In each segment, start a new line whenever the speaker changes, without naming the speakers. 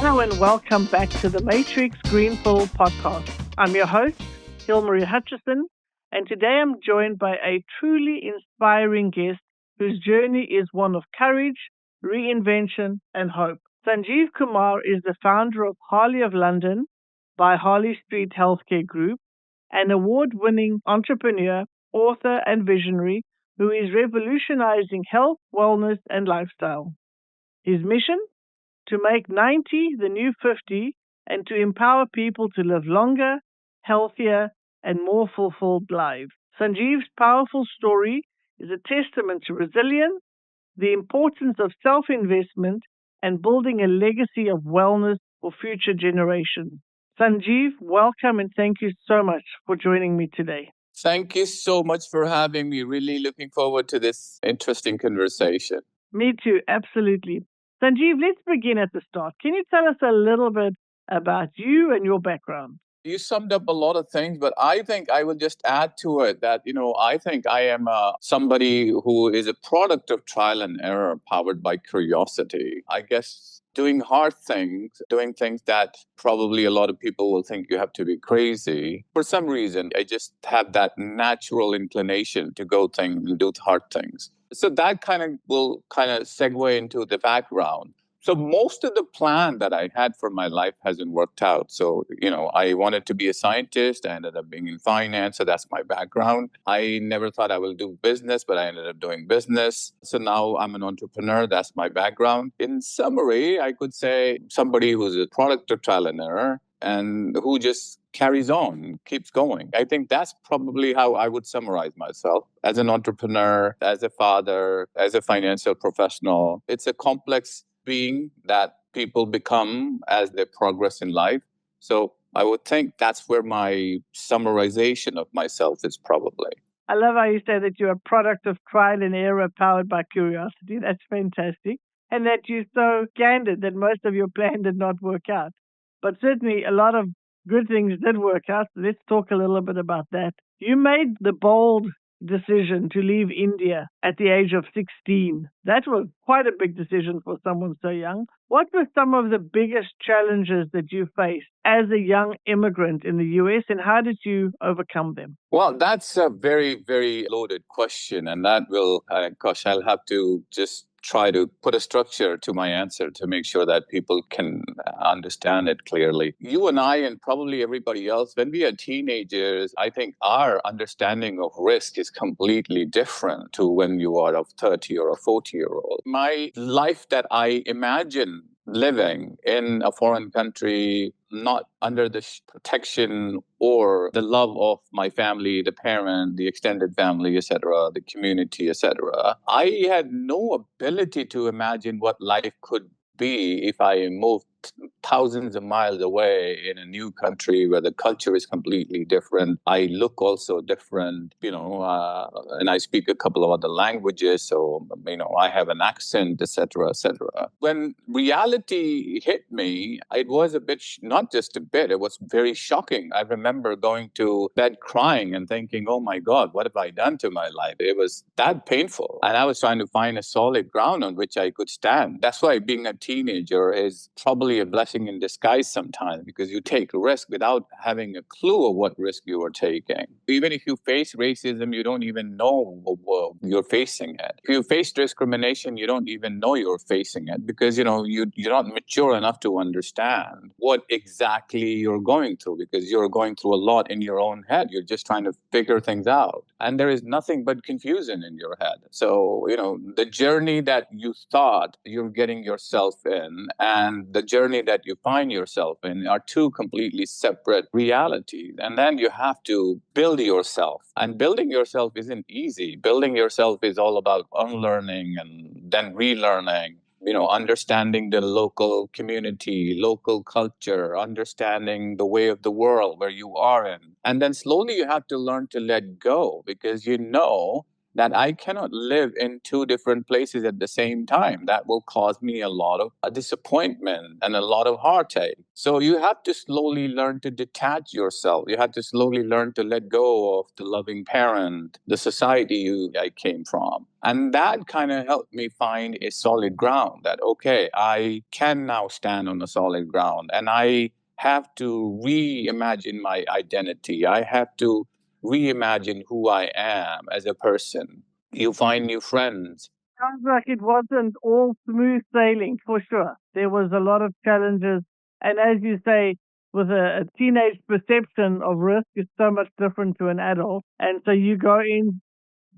Hello and welcome back to the Matrix Greenpill podcast. I'm your host, Hilmarie Hutchison, and today I'm joined by a truly inspiring guest whose journey is one of courage, reinvention, and hope. Sanjeev Kumar is the founder of Harley of London by Harley Street Healthcare Group, an award-winning entrepreneur, author, and visionary who is revolutionizing health, wellness, and lifestyle. His mission? To make 90 the new 50 and to empower people to live longer, healthier, and more fulfilled lives. Sanjeev's powerful story is a testament to resilience, the importance of self investment, and building a legacy of wellness for future generations. Sanjeev, welcome and thank you so much for joining me today.
Thank you so much for having me. Really looking forward to this interesting conversation.
Me too, absolutely. Sanjeev, let's begin at the start. Can you tell us a little bit about you and your background?
You summed up a lot of things, but I think I will just add to it that, I think I am somebody who is a product of trial and error powered by curiosity. I guess doing hard things, doing things that probably a lot of people will think you have to be crazy. For some reason, I just have that natural inclination to go and do hard things. So that will segue into the background. So most of the plan that I had for my life hasn't worked out. So, I wanted to be a scientist. I ended up being in finance. So that's my background. I never thought I will do business, but I ended up doing business. So now I'm an entrepreneur. That's my background. In summary, I could say somebody who's a product of trial and error and who just carries on, keeps going. I think that's probably how I would summarize myself as an entrepreneur, as a father, as a financial professional. It's a complex being that people become as they progress in life. So I would think that's where my summarization of myself is probably.
I love how you say that you're a product of trial and error powered by curiosity. That's fantastic. And that you're so candid that most of your plan did not work out. But certainly a lot of good things did work out. So let's talk a little bit about that. You made the bold decision to leave India at the age of 16. That was quite a big decision for someone so young. What were some of the biggest challenges that you faced as a young immigrant in the US and how did you overcome them?
Well, that's a very, very loaded question. And that will, I'll have to just try to put a structure to my answer to make sure that people can understand it clearly. You and I, and probably everybody else, when we are teenagers, I think our understanding of risk is completely different to when you are of 30 or a 40-year-old. My life that I imagine living in a foreign country, not under the protection or the love of my family, the parent, the extended family, etc., the community, etc. I had no ability to imagine what life could be if I moved thousands of miles away in a new country where the culture is completely different. I look also different, and I speak a couple of other languages. So, I have an accent, etc., etc. When reality hit me, it was a bit, not just a bit, it was very shocking. I remember going to bed crying and thinking, oh my God, what have I done to my life? It was that painful. And I was trying to find a solid ground on which I could stand. That's why being a teenager is probably a blessing in disguise sometimes, because you take risk without having a clue of what risk you are taking. Even if you face racism, you don't even know you're facing it. If you face discrimination, you don't even know you're facing it because, you're not mature enough to understand what exactly you're going through, because you're going through a lot in your own head. You're just trying to figure things out. And there is nothing but confusion in your head. So, the journey that you thought you're getting yourself in and the journey that you find yourself in are two completely separate realities. And then you have to build yourself. And building yourself isn't easy. Building yourself is all about unlearning and then relearning. Understanding the local community, local culture, understanding the way of the world where you are in. And then slowly you have to learn to let go because that I cannot live in two different places at the same time. That will cause me a lot of disappointment and a lot of heartache. So you have to slowly learn to detach yourself. You have to slowly learn to let go of the loving parent, the society I came from. And that kind of helped me find a solid ground that, okay, I can now stand on a solid ground, and I have to reimagine my identity. I have to reimagine who I am as a person. You find new friends.
Sounds like it wasn't all smooth sailing for sure. There was a lot of challenges. And as you say, with a teenage perception of risk is so much different to an adult. And so you go in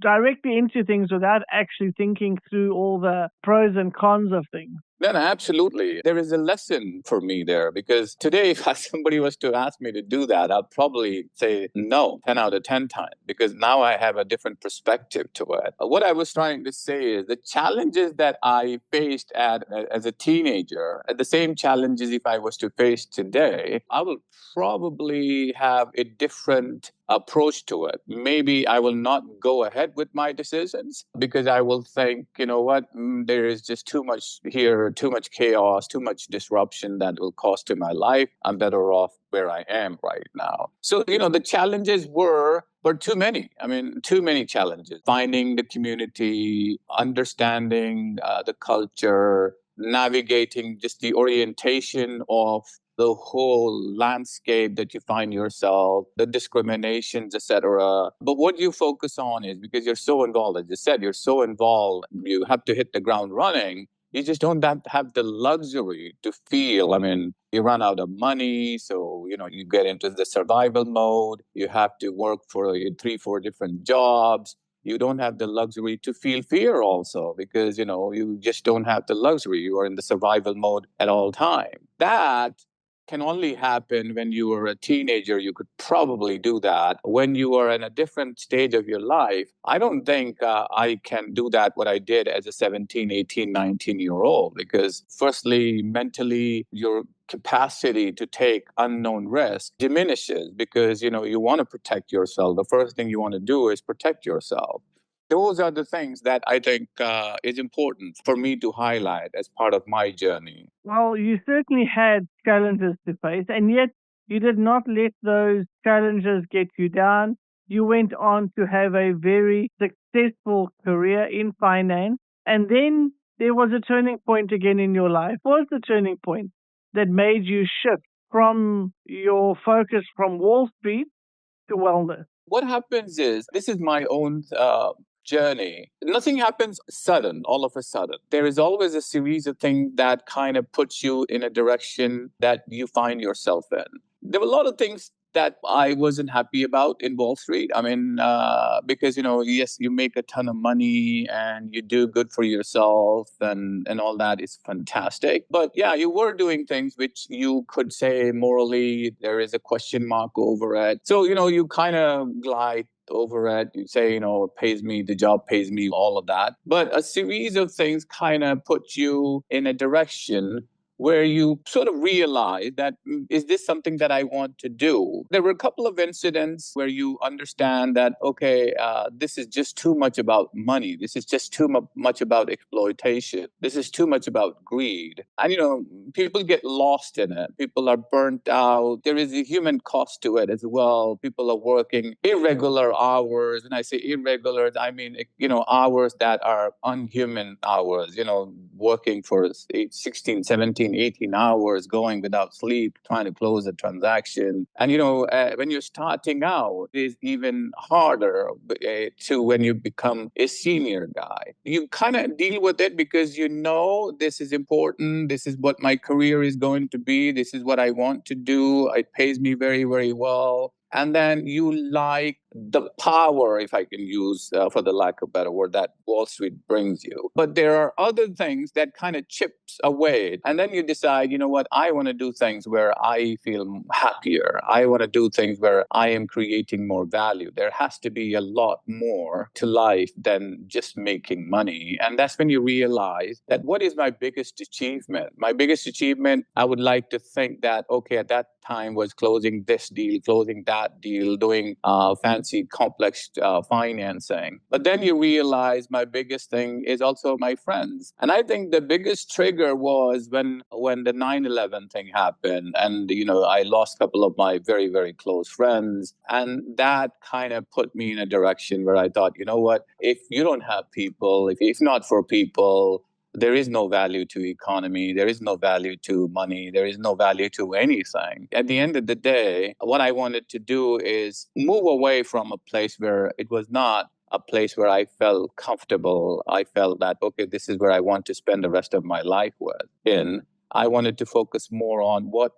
directly into things without actually thinking through all the pros and cons of things.
Then absolutely. There is a lesson for me there, because today, if somebody was to ask me to do that, I'll probably say no 10 out of 10 times, because now I have a different perspective to it. What I was trying to say is the challenges that I faced as a teenager, the same challenges if I was to face today, I will probably have a different approach to it. Maybe I will not go ahead with my decisions because I will think, you know what, there is just too much here, too much chaos, too much disruption that will cost to my life. I'm better off where I am right now. So, the challenges were too many. I mean, too many challenges. Finding the community, understanding the culture, navigating just the orientation of the whole landscape that you find yourself, the discriminations, etc. But what you focus on is, because you're so involved, as you said, you're so involved, you have to hit the ground running. You just don't have the luxury to feel. I mean, you run out of money, so you get into the survival mode. You have to work for 3, 4 different jobs. You don't have the luxury to feel fear also, because you just don't have the luxury. You are in the survival mode at all time. That can only happen when you were a teenager. You could probably do that. When you are in a different stage of your life, I don't think I can do that what I did as a 17, 18, 19-year-old, because firstly, mentally, your capacity to take unknown risk diminishes, because you want to protect yourself. The first thing you want to do is protect yourself. Those are the things that I think is important for me to highlight as part of my journey.
Well, you certainly had challenges to face, and yet you did not let those challenges get you down. You went on to have a very successful career in finance, and then there was a turning point again in your life. What was the turning point that made you shift from your focus from Wall Street to wellness?
What happens is, this is my own journey. Nothing happens sudden, all of a sudden. There is always a series of things that kind of puts you in a direction that you find yourself in. There were a lot of things that I wasn't happy about in Wall Street. I mean, because, yes, you make a ton of money and you do good for yourself, and all that is fantastic. But yeah, you were doing things which you could say morally, there is a question mark over it. So, you kind of glide over it. You say, it pays me, the job pays me, all of that. But a series of things kind of put you in a direction where you sort of realize that, is this something that I want to do? There were a couple of incidents where you understand that, okay, this is just too much about money. This is just too much about exploitation. This is too much about greed. And, people get lost in it. People are burnt out. There is a human cost to it as well. People are working irregular hours. When I say irregular, I mean, hours that are unhuman hours, working for 16, 17, 18 hours, going without sleep, trying to close a transaction. And, when you're starting out, it's even harder to when you become a senior guy. You kind of deal with it because this is important. This is what my career is going to be. This is what I want to do. It pays me very, very well. And then you like the power, if I can use, for the lack of a better word, that Wall Street brings you. But there are other things that kind of chips away. And then you decide, what, I want to do things where I feel happier. I want to do things where I am creating more value. There has to be a lot more to life than just making money. And that's when you realize that, what is my biggest achievement? My biggest achievement, I would like to think that, okay, at that time was closing this deal, closing that deal, doing fancy fancy, complex financing. But then you realize my biggest thing is also my friends. And I think the biggest trigger was when the 9/11 thing happened, and I lost a couple of my very, very close friends. And that kind of put me in a direction where I thought, you know what, if you don't have people, if not for people, there is no value to economy, there is no value to money, there is no value to anything. At the end of the day, what I wanted to do is move away from a place where it was not a place where I felt comfortable. I felt that, okay, this is where I want to spend the rest of my life in. I wanted to focus more on what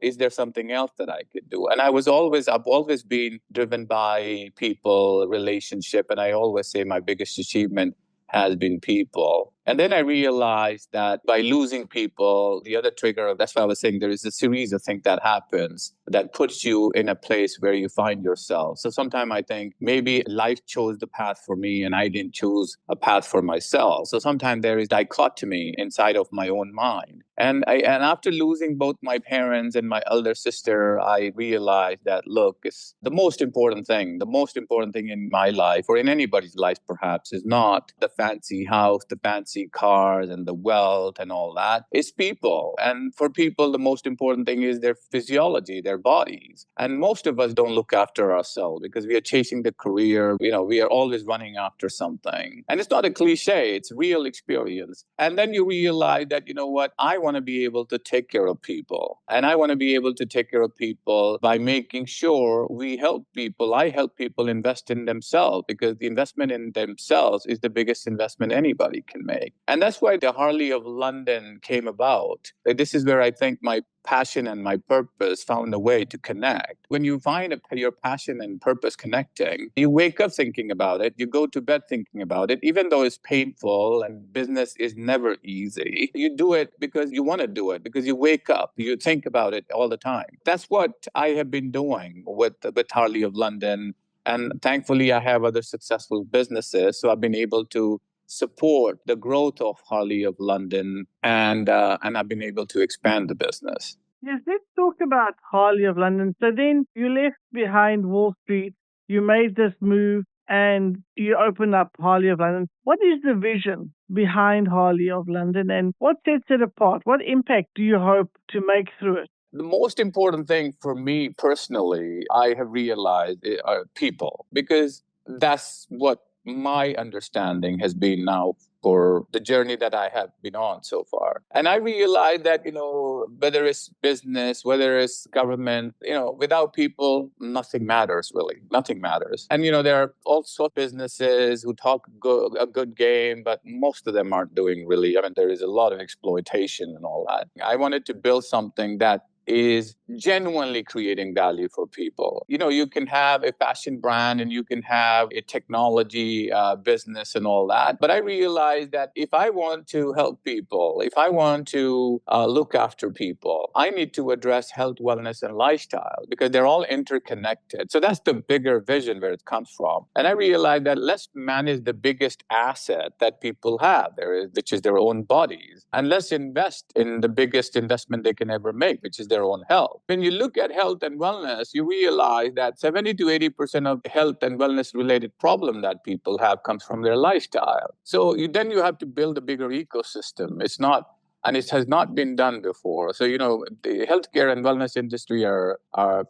is there something else that I could do? And I've always been driven by people, relationship, and I always say my biggest achievement has been people. And then I realized that by losing people, the other trigger, that's why I was saying there is a series of things that happens that puts you in a place where you find yourself. So sometimes I think maybe life chose the path for me and I didn't choose a path for myself. So sometimes there is dichotomy inside of my own mind. And after losing both my parents and my elder sister, I realized that, look, it's the most important thing. The most important thing in my life, or in anybody's life perhaps, is not the fancy house, the fancy cars and the wealth and all that. It's people. And for people, the most important thing is their physiology, their bodies. And most of us don't look after ourselves because we are chasing the career. We are always running after something. And it's not a cliche, it's real experience. And then you realize that, you know what, I want to be able to take care of people. And I want to be able to take care of people by making sure we help people. I help people invest in themselves, because the investment in themselves is the biggest investment anybody can make. And that's why the Harley of London came about. This is where I think my passion and my purpose found a way to connect. When you find your passion and purpose connecting, you wake up thinking about it, you go to bed thinking about it, even though it's painful and business is never easy. You do it because you want to do it, because you wake up, you think about it all the time. That's what I have been doing with Harley of London. And thankfully, I have other successful businesses. So I've been able to support the growth of Harley of London, and I've been able to expand the business.
Yes, let's talk about Harley of London. So then you left behind Wall Street, you made this move, and you opened up Harley of London. What is the vision behind Harley of London, and what sets it apart? What impact do you hope to make through it?
The most important thing for me personally, I have realized, are people, because that's what my understanding has been now for the journey that I have been on so far. And I realized that, whether it's business, whether it's government, without people, nothing matters really. Nothing matters. And, there are also businesses who talk a good game, but most of them aren't doing really. I mean, there is a lot of exploitation and all that. I wanted to build something that is genuinely creating value for people. You can have a fashion brand and you can have a technology business and all that. But I realized that if I want to help people, if I want to look after people, I need to address health, wellness, and lifestyle, because they're all interconnected. So that's the bigger vision where it comes from. And I realized that let's manage the biggest asset that people have, which is their own bodies. And let's invest in the biggest investment they can ever make, which is their own health. When you look at health and wellness, you realize that 70 to 80% of health and wellness related problem that people have comes from their lifestyle. So then you have to build a bigger ecosystem. And it has not been done before. So, the healthcare and wellness industry are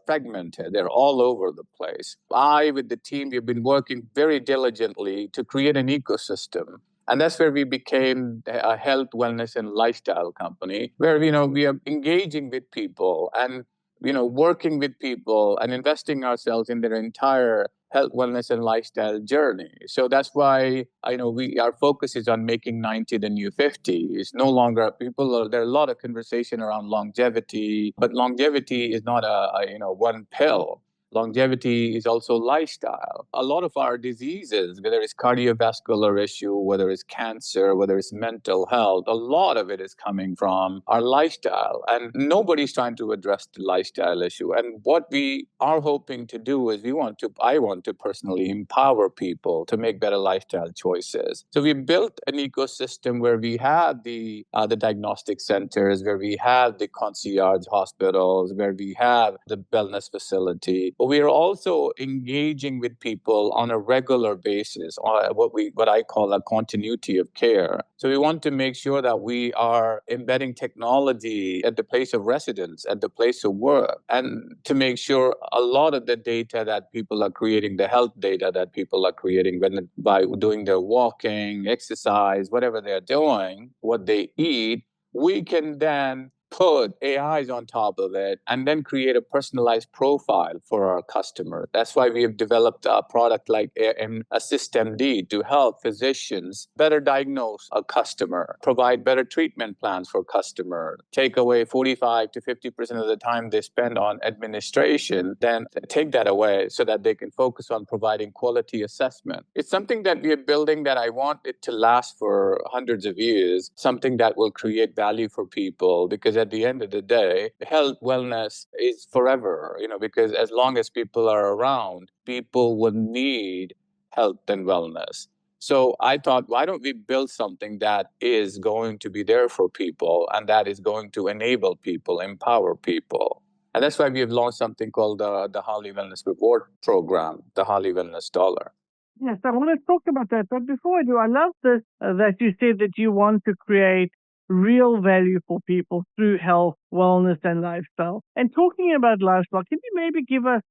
fragmented. They're all over the place. With the team, we've been working very diligently to create an ecosystem. And that's where we became a health, wellness, and lifestyle company, where, we are engaging with people and, working with people and investing ourselves in their entire health, wellness, and lifestyle journey. So that's why our focus is on making 90 the new 50. It's no longer there are a lot of conversation around longevity, but longevity is not a one pill. Longevity is also lifestyle. A lot of our diseases, whether it's cardiovascular issue, whether it's cancer, whether it's mental health, a lot of it is coming from our lifestyle. And nobody's trying to address the lifestyle issue. And what we are hoping to do is I want to personally empower people to make better lifestyle choices. So we built an ecosystem where we have the diagnostic centers, where we have the concierge hospitals, where we have the wellness facility, but we are also engaging with people on a regular basis, what I call a continuity of care. So we want to make sure that we are embedding technology at the place of residence, at the place of work, and to make sure a lot of the data that people are creating, the health data that people are creating by doing their walking, exercise, whatever they're doing, what they eat, we can then put AIs on top of it and then create a personalized profile for our customer. That's why we have developed a product like AssistMD to help physicians better diagnose a customer, provide better treatment plans for customer, take away 45 to 50% of the time they spend on administration, then take that away so that they can focus on providing quality assessment. It's something that we are building that I want it to last for hundreds of years, something that will create value for people, because at the end of the day, health, wellness is forever, because as long as people are around, people will need health and wellness. So I thought, why don't we build something that is going to be there for people and that is going to enable people, empower people? And that's why we have launched something called the Harley Wellness Reward Program, the Harley Wellness Dollar.
Yes, I want to talk about that. But before I do, I love this that you said that you want to create real value for people through health, wellness, and lifestyle. And talking about lifestyle, can you maybe give us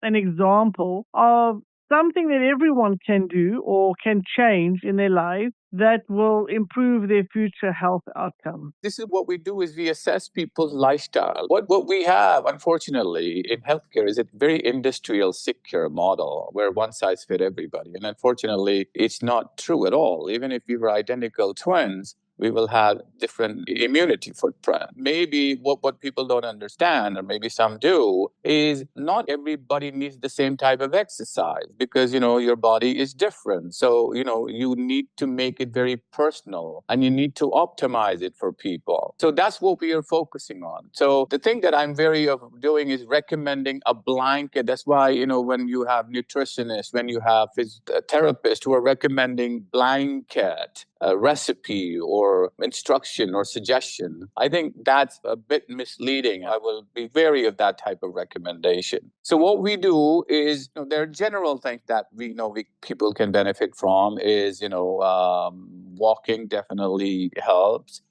an example of something that everyone can do or can change in their lives that will improve their future health outcomes?
This is what we do: is we assess people's lifestyle. What we have, unfortunately, in healthcare is a very industrial sick care model where one size fits everybody. And unfortunately, it's not true at all. Even if we were identical twins, we will have different immunity footprint. Maybe what people don't understand, or maybe some do, is not everybody needs the same type of exercise because, your body is different. So, you need to make it very personal and you need to optimize it for people. So that's what we are focusing on. So the thing that I'm very of doing is recommending a blanket. That's why, when you have nutritionists, when you have therapists who are recommending blanket recipe or instruction or suggestion, I think that's a bit misleading. I will be wary of that type of recommendation. So what we do is, there are general things that we know people can benefit from is, walking definitely helps.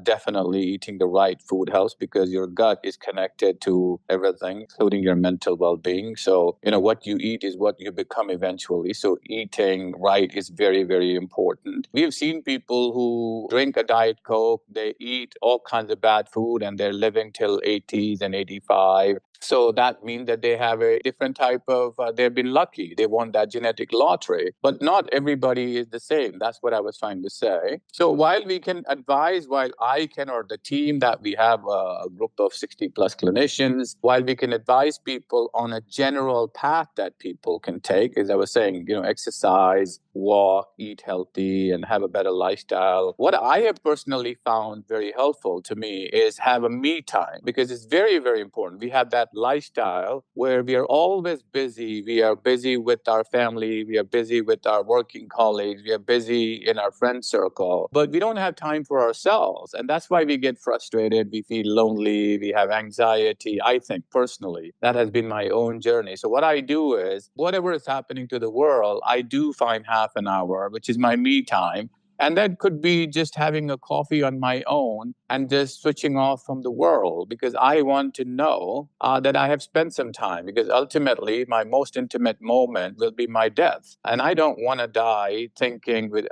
Definitely eating the right food helps because your gut is connected to everything, including your mental well-being. So, what you eat is what you become eventually. So eating right is very, very important. We've seen people who drink a Diet Coke, they eat all kinds of bad food, and they're living till 80s and 85. So that means that they have a different type of, they've been lucky. They won that genetic lottery. But not everybody is the same. That's what I was trying to say. So while we can advise, while I can, or the team that we have, a group of 60 plus clinicians, while we can advise people on a general path that people can take, as I was saying, exercise, walk, eat healthy, and have a better lifestyle. What I have personally found very helpful to me is have a me time, because it's very, very important. We have that lifestyle where we are always busy. We are busy with our family. We are busy with our working colleagues. We are busy in our friend circle, but we don't have time for ourselves. And that's why we get frustrated. We feel lonely. We have anxiety. I think personally, that has been my own journey. So what I do is, whatever is happening to the world, I do find half an hour, which is my me time. And that could be just having a coffee on my own and just switching off from the world, because I want to know that I have spent some time, because ultimately my most intimate moment will be my death. And I don't want to die thinking with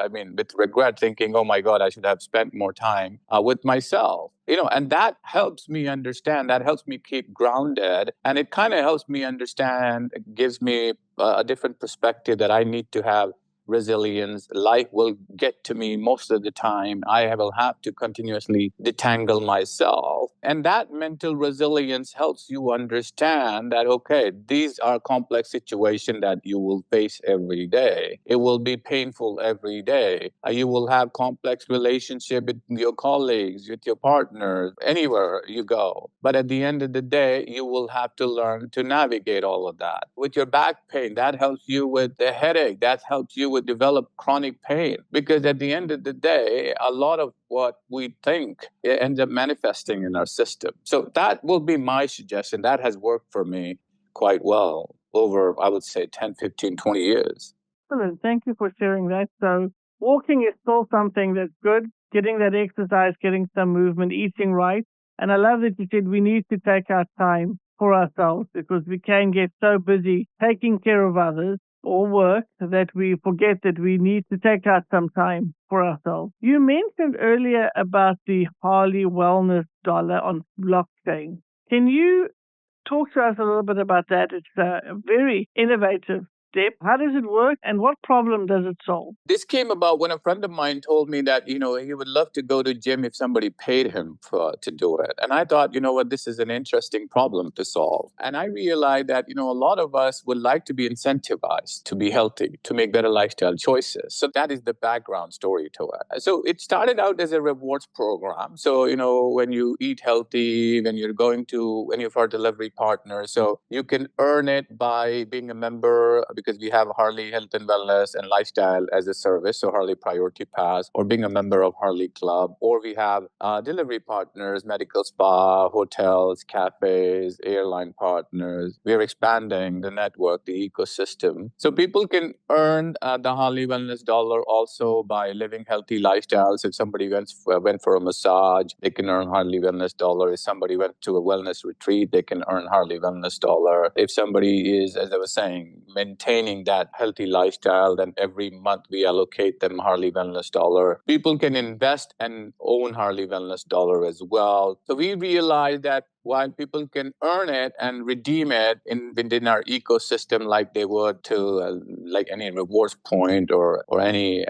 regret, thinking, oh my God, I should have spent more time with myself. And that helps me understand, that helps me keep grounded. And it kind of helps me understand, it gives me a different perspective that I need to have resilience. Life will get to me most of the time. I will have to continuously detangle myself. And that mental resilience helps you understand that, okay, these are complex situations that you will face every day. It will be painful every day. You will have complex relationship with your colleagues, with your partners, anywhere you go. But at the end of the day, you will have to learn to navigate all of that. With your back pain, that helps you with the headache. That helps you with develop chronic pain. Because at the end of the day, a lot of what we think ends up manifesting in our system. So that will be my suggestion. That has worked for me. quite well over, I would say, 10, 15, 20 years.
Excellent. Thank you for sharing that. So, walking is still something that's good, getting that exercise, getting some movement, eating right. And I love that you said we need to take our time for ourselves because we can get so busy taking care of others or work that we forget that we need to take out some time for ourselves. You mentioned earlier about the Harley Wellness Dollar on blockchain. Can you talk to us a little bit about that? It's a very innovative step. How does it work and what problem does it solve?
This came about when a friend of mine told me that, he would love to go to gym if somebody paid him to do it. And I thought, this is an interesting problem to solve. And I realized that, a lot of us would like to be incentivized to be healthy, to make better lifestyle choices. So that is the background story to it. So it started out as a rewards program. So, when you eat healthy, when you're going to any of our delivery partners, so you can earn it by being a member because we have Harley Health and Wellness and Lifestyle as a service, so Harley Priority Pass, or being a member of Harley Club, or we have delivery partners, medical spa, hotels, cafes, airline partners. We're expanding the network, the ecosystem. So people can earn the Harley Wellness Dollar also by living healthy lifestyles. If somebody went for a massage, they can earn Harley Wellness Dollar. If somebody went to a wellness retreat, they can earn Harley Wellness Dollar. If somebody is, as I was saying, maintaining that healthy lifestyle, then every month we allocate them Harley Wellness Dollar. People can invest and own Harley Wellness Dollar as well. So we realized that while people can earn it and redeem it within our ecosystem like they would to like any rewards point or any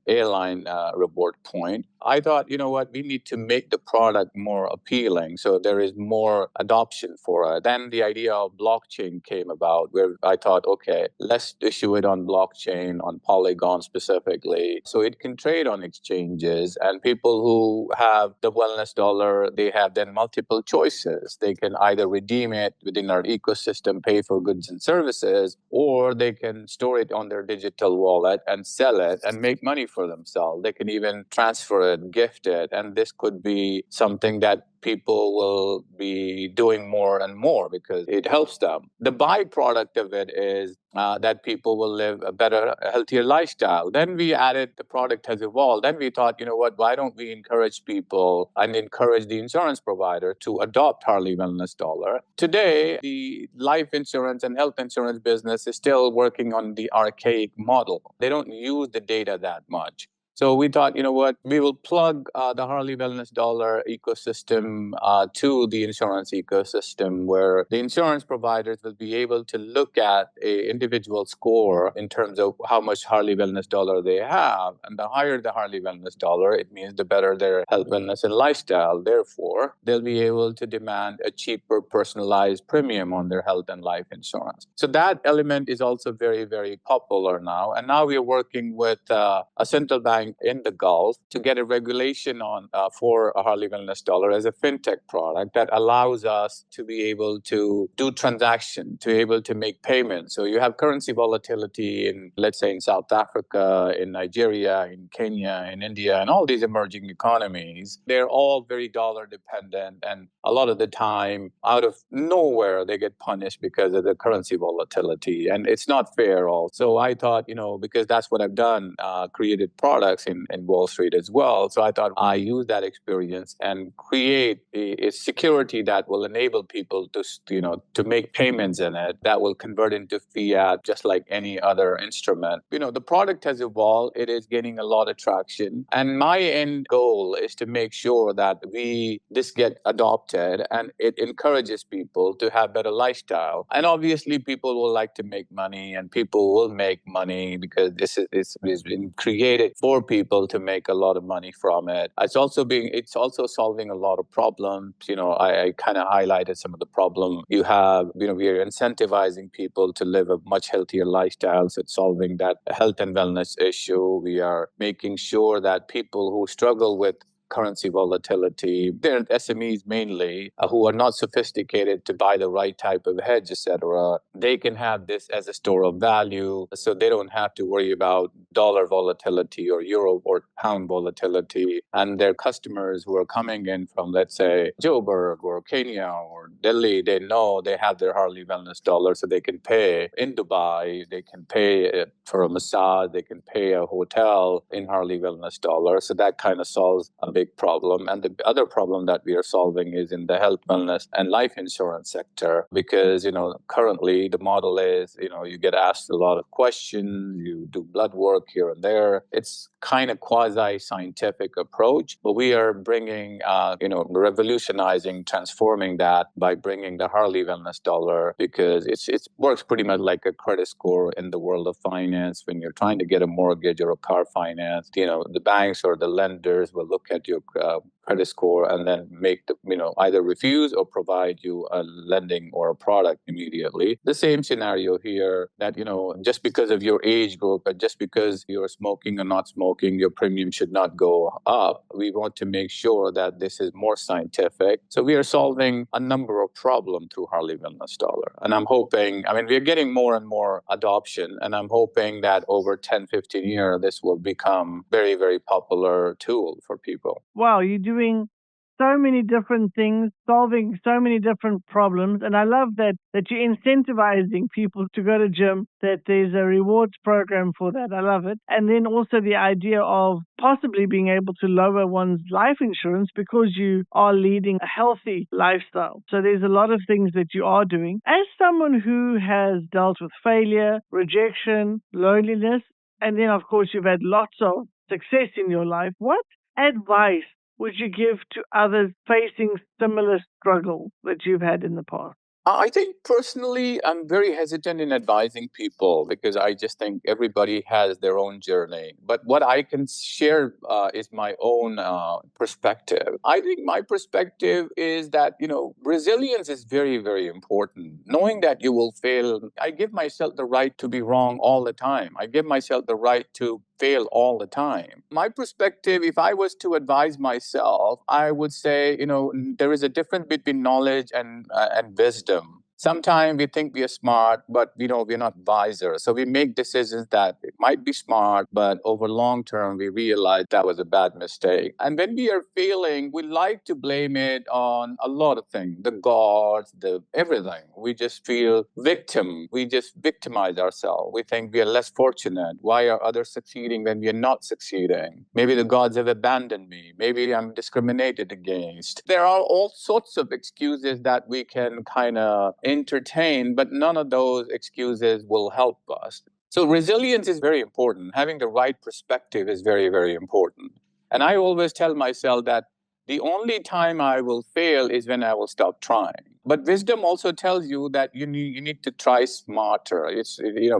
airline reward point, I thought, we need to make the product more appealing so there is more adoption for it. Then the idea of blockchain came about where I thought, okay, let's issue it on blockchain, on Polygon specifically, so it can trade on exchanges, and people who have the wellness dollar, they have then multiple choices. They can either redeem it within our ecosystem, pay for goods and services, or they can store it on their digital wallet and sell it and make money for themselves. They can even transfer it, gift it, and this could be something that people will be doing more and more because it helps them. The byproduct of it is that people will live a better, healthier lifestyle. Then we added, the product has evolved. Then we thought, why don't we encourage people and encourage the insurance provider to adopt Harley Wellness Dollar? Today, the life insurance and health insurance business is still working on the archaic model. They don't use the data that much. So we thought, we will plug the Harley Wellness Dollar ecosystem to the insurance ecosystem, where the insurance providers will be able to look at an individual score in terms of how much Harley Wellness Dollar they have. And the higher the Harley Wellness Dollar, it means the better their health, wellness, and lifestyle. Therefore, they'll be able to demand a cheaper personalized premium on their health and life insurance. So that element is also very, very popular now. And now we are working with a central bank in the Gulf to get a regulation on for a Harley Wellness Dollar as a fintech product that allows us to be able to do transaction, to be able to make payments. So you have currency volatility in, let's say, in South Africa, in Nigeria, in Kenya, in India, and all these emerging economies. They're all very dollar dependent, and a lot of the time, out of nowhere, they get punished because of the currency volatility, and it's not fair. Also, I thought, because that's what I've done, created products in Wall Street as well. So I thought I use that experience and create a security that will enable people to make payments in it that will convert into fiat just like any other instrument. The product has evolved. It is gaining a lot of traction. And my end goal is to make sure that this get adopted and it encourages people to have better lifestyle. And obviously people will like to make money, and people will make money because this is been created for people to make a lot of money from it. It's also solving a lot of problems. I kind of highlighted some of the problem you have. We are incentivizing people to live a much healthier lifestyle. So it's solving that health and wellness issue. We are making sure that people who struggle with currency volatility. They're SMEs mainly who are not sophisticated to buy the right type of hedge, etc. They can have this as a store of value, so they don't have to worry about dollar volatility or euro or pound volatility. And their customers who are coming in from, let's say, Joburg or Kenya or Delhi, they know they have their Harley Wellness Dollar, so they can pay in Dubai, they can pay for a massage, they can pay a hotel in Harley Wellness Dollar. So that kind of solves a big problem. And the other problem that we are solving is in the health, wellness, and life insurance sector, because, currently the model is, you get asked a lot of questions, you do blood work here and there. It's kind of quasi-scientific approach, but we are bringing, revolutionizing, transforming that by bringing the Harley Wellness Dollar, because it works pretty much like a credit score in the world of finance. When you're trying to get a mortgage or a car finance, the banks or the lenders will look at your credit score and then make either refuse or provide you a lending or a product immediately. The same scenario here, that just because of your age group and just because you're smoking or not smoking, your premium should not go up. We want to make sure that this is more scientific. So we are solving a number of problems through Harley Wellness Dollar. And I'm hoping, we're getting more and more adoption, and I'm hoping that over 10, 15 years, this will become very, very popular tool for people.
Wow, you're doing so many different things, solving so many different problems. And I love that you're incentivizing people to go to gym, that there's a rewards program for that. I love it. And then also the idea of possibly being able to lower one's life insurance because you are leading a healthy lifestyle. So there's a lot of things that you are doing. As someone who has dealt with failure, rejection, loneliness, and then of course you've had lots of success in your life, what advice would you give to others facing similar struggles that you've had in the past?
I think personally, I'm very hesitant in advising people because I just think everybody has their own journey. But what I can share is my own perspective. I think my perspective is that, resilience is very, very important. Knowing that you will fail, I give myself the right to be wrong all the time. I give myself the right to fail all the time. My perspective, if I was to advise myself, I would say, there is a difference between knowledge and wisdom. Sometimes we think we are smart, but we're not wiser. So we make decisions that it might be smart, but over long term, we realize that was a bad mistake. And when we are failing, we like to blame it on a lot of things, the gods, the everything. We just feel victim. We just victimize ourselves. We think we are less fortunate. Why are others succeeding when we are not succeeding? Maybe the gods have abandoned me. Maybe I'm discriminated against. There are all sorts of excuses that we can kind of entertain, but none of those excuses will help us. So resilience is very important. Having the right perspective is very, very important. And I always tell myself that the only time I will fail is when I will stop trying. But wisdom also tells you that you need to try smarter.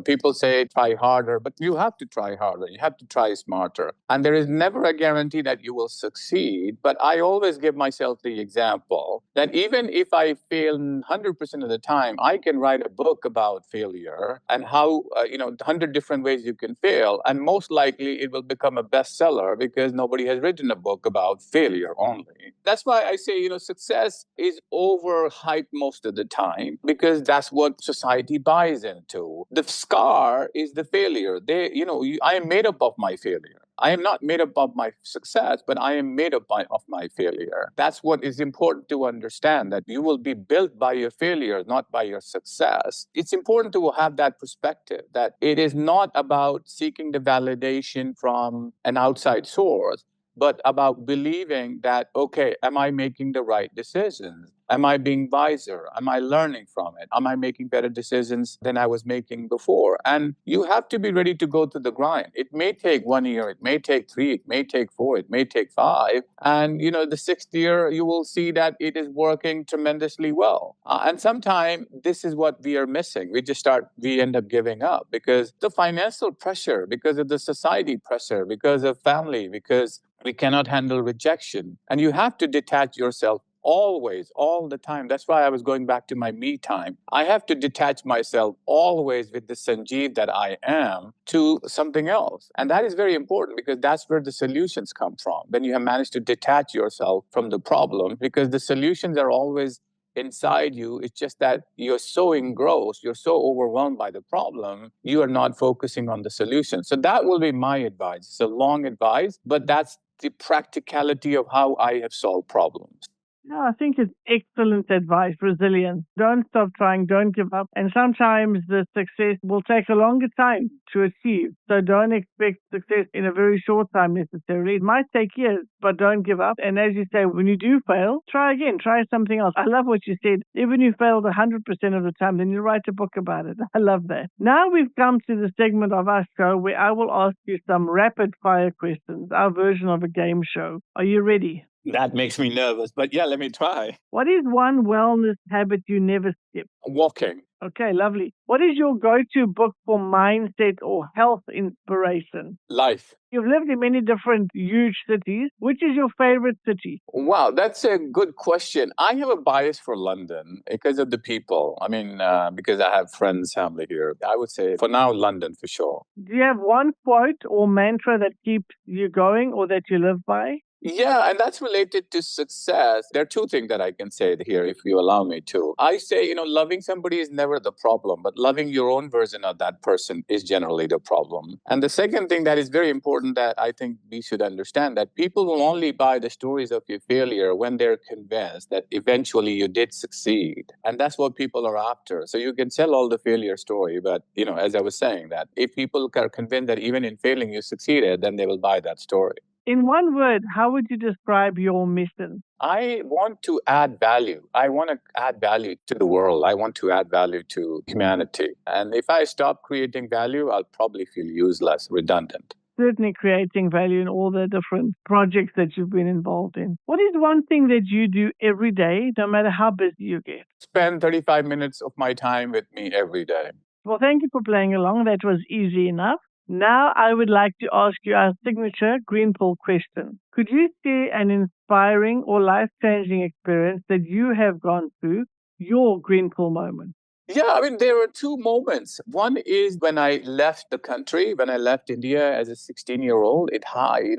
People say try harder, but you have to try harder. You have to try smarter. And there is never a guarantee that you will succeed. But I always give myself the example that even if I fail 100% of the time, I can write a book about failure and how, 100 different ways you can fail. And most likely it will become a bestseller because nobody has written a book about failure only. That's why I say, success is overhyped most of the time because that's what society buys into. The scar is the failure. I am made up of my failure. I am not made up of my success, but I am made up of my failure. That's what is important to understand, that you will be built by your failure, not by your success. It's important to have that perspective, that it is not about seeking the validation from an outside source, but about believing that, okay, am I making the right decisions? Am I being wiser? Am I learning from it? Am I making better decisions than I was making before? And you have to be ready to go to the grind. It may take 1 year, it may take 3, it may take 4, it may take 5. And, the 6th year, you will see that it is working tremendously well. And sometimes this is what we are missing. We end up giving up because the financial pressure, because of the society pressure, because of family, because we cannot handle rejection. And you have to detach yourself Always, all the time. That's why I was going back to my me time. I have to detach myself always with the Sanjeev that I am to something else. And that is very important because that's where the solutions come from. When you have managed to detach yourself from the problem, because the solutions are always inside you. It's just that you're so engrossed, you're so overwhelmed by the problem, you are not focusing on the solution. So that will be my advice. It's a long advice, but that's the practicality of how I have solved problems.
No, I think it's excellent advice. Resilience. Don't stop trying. Don't give up. And sometimes the success will take a longer time to achieve. So don't expect success in a very short time necessarily. It might take years, but don't give up. And as you say, when you do fail, try again. Try something else. I love what you said. Even if you failed 100% of the time, then you write a book about it. I love that. Now we've come to the segment of our show where I will ask you some rapid fire questions, our version of a game show. Are you ready?
That makes me nervous, but yeah, let me try.
What is one wellness habit you never skip?
Walking.
Okay, lovely. What is your go-to book for mindset or health inspiration?
Life.
You've lived in many different huge cities. Which is your favorite city?
Wow, that's a good question. I have a bias for London because of the people. I mean, because I have friends, family here. I would say for now, London for sure.
Do you have one quote or mantra that keeps you going or that you live by?
Yeah, and that's related to success. There are two things that I can say here, if you allow me to. I say, loving somebody is never the problem, but loving your own version of that person is generally the problem. And the second thing that is very important that I think we should understand that people will only buy the stories of your failure when they're convinced that eventually you did succeed. And that's what people are after. So you can sell all the failure story, but, as I was saying, that if people are convinced that even in failing you succeeded, then they will buy that story.
In one word, how would you describe your mission?
I want to add value. I want to add value to the world. I want to add value to humanity. And if I stop creating value, I'll probably feel useless, redundant.
Certainly creating value in all the different projects that you've been involved in. What is one thing that you do every day, no matter how busy you get?
Spend 35 minutes of my time with me every day.
Well, thank you for playing along. That was easy enough. Now I would like to ask you our signature Greenpill question. Could you share an inspiring or life-changing experience that you have gone through, your Greenpill moment?
Yeah, I mean, there were two moments. One is when I left the country, when I left India as a 16-year-old. As I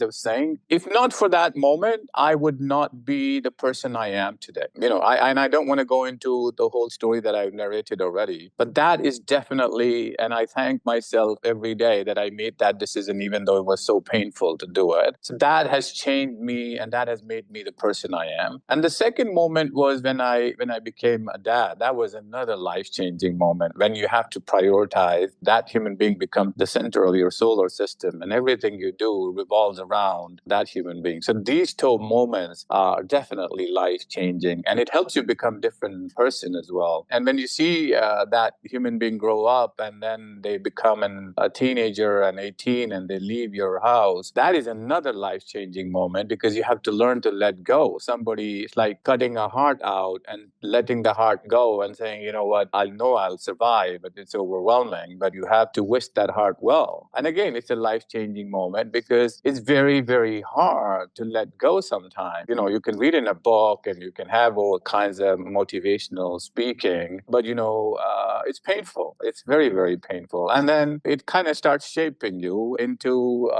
was saying, if not for that moment, I would not be the person I am today. I don't want to go into the whole story that I've narrated already, but that is definitely, and I thank myself every day that I made that decision, even though it was so painful to do it. So that has changed me, and that has made me the person I am. And the second moment was when I became a dad. That was another life-changing moment when you have to prioritize that human being become the center of your solar system and everything you do revolves around that human being. So these two moments are definitely life-changing and it helps you become different person as well. And when you see that human being grow up and then they become a teenager and 18 and they leave your house, that is another life-changing moment because you have to learn to let go. Somebody is like cutting a heart out and letting the heart go and saying, you know what, I know I'll survive, but it's overwhelming. But you have to wish that heart well. And again, it's a life-changing moment because it's very, very hard to let go sometimes. You can read in a book and you can have all kinds of motivational speaking, but it's painful. It's very, very painful. And then it kind of starts shaping you into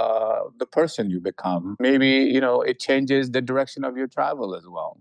the person you become. Maybe, it changes the direction of your travel as well.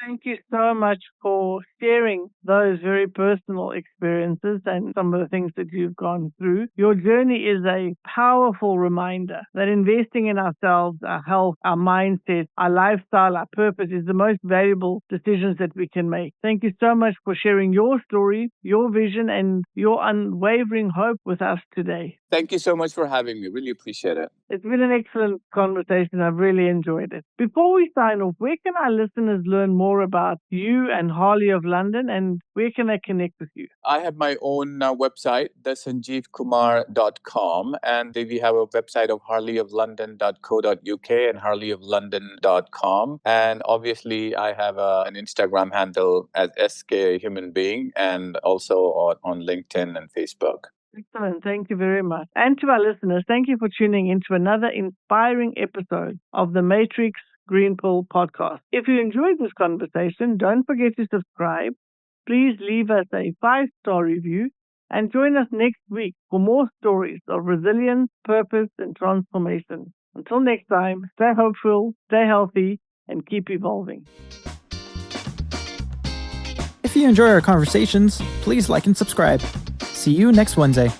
Thank you so much for sharing those very personal experiences and some of the things that you've gone through. Your journey is a powerful reminder that investing in ourselves, our health, our mindset, our lifestyle, our purpose is the most valuable decisions that we can make. Thank you so much for sharing your story, your vision, and your unwavering hope with us today.
Thank you so much for having me. Really appreciate it.
It's been an excellent conversation. I've really enjoyed it. Before we sign off, where can our listeners learn more about you and Harley of London, and where can they connect with you?
I have my own website, thesanjeevkumar.com, and we have a website of harleyoflondon.co.uk and harleyoflondon.com. And obviously, I have an Instagram handle as SK Human Being and also on LinkedIn and Facebook.
Excellent. Thank you very much. And to our listeners, thank you for tuning in to another inspiring episode of The Matrix Greenpill podcast. If you enjoyed this conversation, don't forget to subscribe. Please leave us a 5-star review and join us next week for more stories of resilience, purpose, and transformation. Until next time, stay hopeful, stay healthy, and keep evolving.
If you enjoy our conversations, please like and subscribe. See you next Wednesday.